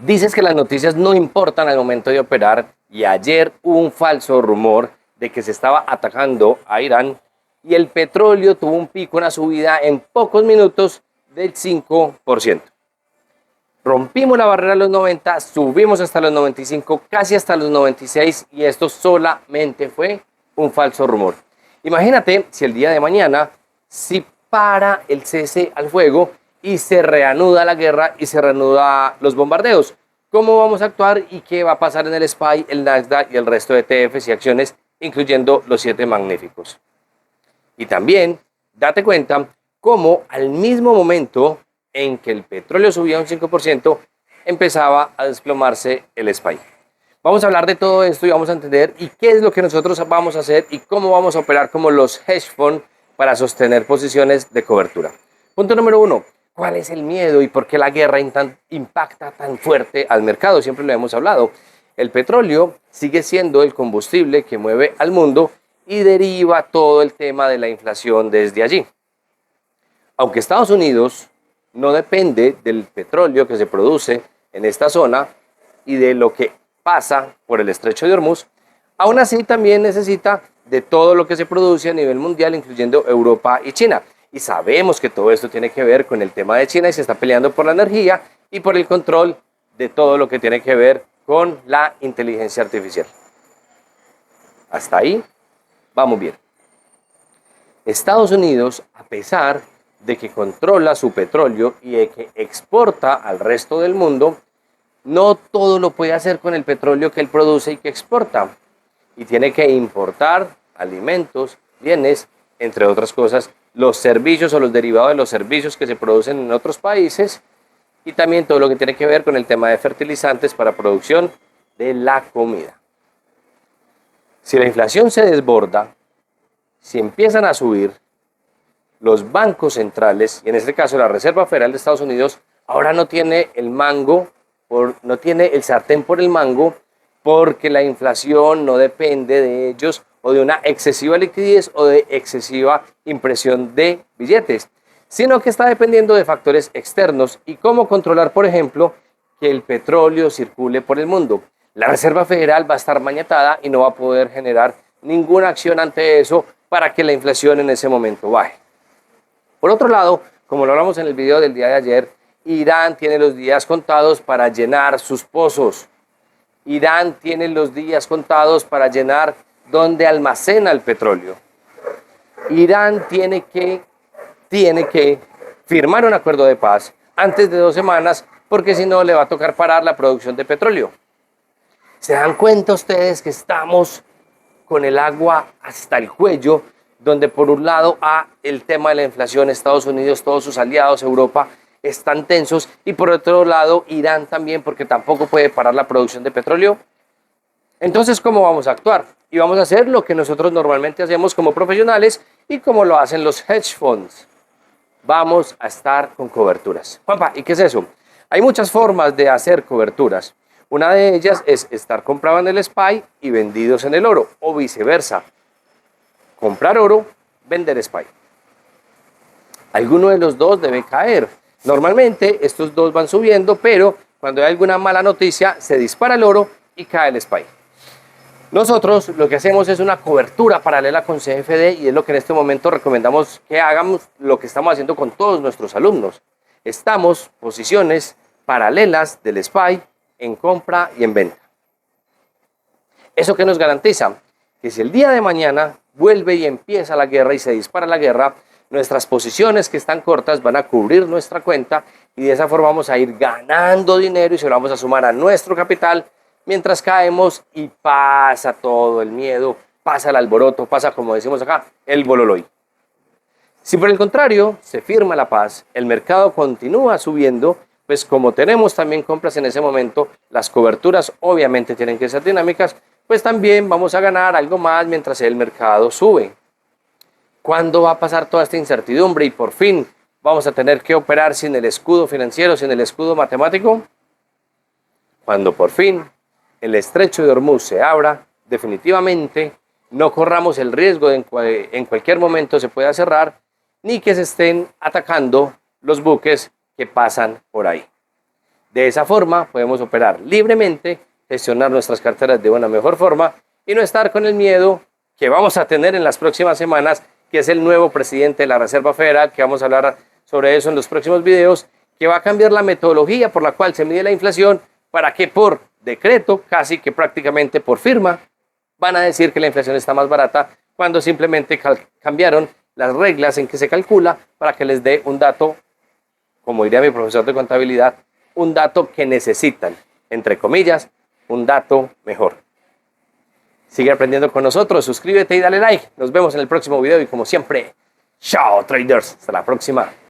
Dices que las noticias no importan al momento de operar y ayer hubo un falso rumor de que se estaba atacando a Irán y el petróleo tuvo un pico, una subida en pocos minutos del 5%. Rompimos la barrera de los 90, subimos hasta los 95, casi hasta los 96 y esto solamente fue un falso rumor. Imagínate si el día de mañana si para el cese al fuego y se reanuda la guerra y se reanuda los bombardeos. ¿Cómo vamos a actuar y qué va a pasar en el SPY, el Nasdaq y el resto de ETFs y acciones, incluyendo los 7 magníficos? Y también date cuenta cómo al mismo momento en que el petróleo subía un 5%, empezaba a desplomarse el SPY. Vamos a hablar de todo esto y vamos a entender y qué es lo que nosotros vamos a hacer y cómo vamos a operar como los hedge funds para sostener posiciones de cobertura. Punto número 1. ¿Cuál es el miedo y por qué la guerra impacta tan fuerte al mercado? Siempre lo hemos hablado. El petróleo sigue siendo el combustible que mueve al mundo y deriva todo el tema de la inflación desde allí. Aunque Estados Unidos no depende del petróleo que se produce en esta zona y de lo que pasa por el estrecho de Hormuz, aún así también necesita de todo lo que se produce a nivel mundial, incluyendo Europa y China. Y sabemos que todo esto tiene que ver con el tema de China y se está peleando por la energía y por el control de todo lo que tiene que ver con la inteligencia artificial. Hasta ahí vamos bien. Estados Unidos, a pesar de que controla su petróleo y de que exporta al resto del mundo, no todo lo puede hacer con el petróleo que él produce y que exporta. Y tiene que importar alimentos, bienes, entre otras cosas, los servicios o los derivados de los servicios que se producen en otros países y también todo lo que tiene que ver con el tema de fertilizantes para producción de la comida. Si la inflación se desborda, si empiezan a subir, los bancos centrales, y en este caso la Reserva Federal de Estados Unidos, ahora no tiene el mango, no tiene el sartén por el mango, porque la inflación no depende de ellos o de una excesiva liquidez o de excesiva impresión de billetes, sino que está dependiendo de factores externos y cómo controlar, por ejemplo, que el petróleo circule por el mundo. La Reserva Federal va a estar maniatada y no va a poder generar ninguna acción ante eso para que la inflación en ese momento baje. Por otro lado, como lo hablamos en el video del día de ayer, Irán tiene los días contados para llenar sus pozos. Irán tiene los días contados para llenar donde almacena el petróleo. Irán tiene que firmar un acuerdo de paz antes de 2 semanas, porque si no le va a tocar parar la producción de petróleo. ¿Se dan cuenta ustedes que estamos con el agua hasta el cuello, donde por un lado el tema de la inflación, Estados Unidos, todos sus aliados, Europa, están tensos, y por otro lado Irán también, porque tampoco puede parar la producción de petróleo? Entonces, ¿cómo vamos a actuar? Y vamos a hacer lo que nosotros normalmente hacemos como profesionales y como lo hacen los hedge funds. Vamos a estar con coberturas. Juanpa, ¿y qué es eso? Hay muchas formas de hacer coberturas. Una de ellas es estar comprados en el SPY y vendidos en el oro, o viceversa. Comprar oro, vender SPY. Alguno de los dos debe caer. Normalmente estos dos van subiendo, pero cuando hay alguna mala noticia se dispara el oro y cae el SPY. Nosotros lo que hacemos es una cobertura paralela con CFD y es lo que en este momento recomendamos que hagamos, lo que estamos haciendo con todos nuestros alumnos. Estamos posiciones paralelas del SPY en compra y en venta. ¿Eso qué nos garantiza? Que si el día de mañana vuelve y empieza la guerra y se dispara la guerra, nuestras posiciones que están cortas van a cubrir nuestra cuenta y de esa forma vamos a ir ganando dinero y se lo vamos a sumar a nuestro capital mientras caemos y pasa todo el miedo, pasa el alboroto, pasa, como decimos acá, el bololoy. Si por el contrario se firma la paz, el mercado continúa subiendo, pues como tenemos también compras en ese momento, las coberturas obviamente tienen que ser dinámicas, pues también vamos a ganar algo más mientras el mercado sube. ¿Cuándo va a pasar toda esta incertidumbre y por fin vamos a tener que operar sin el escudo financiero, sin el escudo matemático? Cuando por fin el estrecho de Hormuz se abra, definitivamente no corramos el riesgo de en cualquier momento se pueda cerrar, ni que se estén atacando los buques que pasan por ahí. De esa forma podemos operar libremente, gestionar nuestras carteras de una mejor forma y no estar con el miedo que vamos a tener en las próximas semanas, que es el nuevo presidente de la Reserva Federal, que vamos a hablar sobre eso en los próximos videos, que va a cambiar la metodología por la cual se mide la inflación para que por decreto, casi que prácticamente por firma, van a decir que la inflación está más barata cuando simplemente cambiaron las reglas en que se calcula para que les dé un dato, como diría mi profesor de contabilidad, un dato que necesitan, entre comillas, un dato mejor. Sigue aprendiendo con nosotros, suscríbete y dale like. Nos vemos en el próximo video y como siempre, chao traders, hasta la próxima.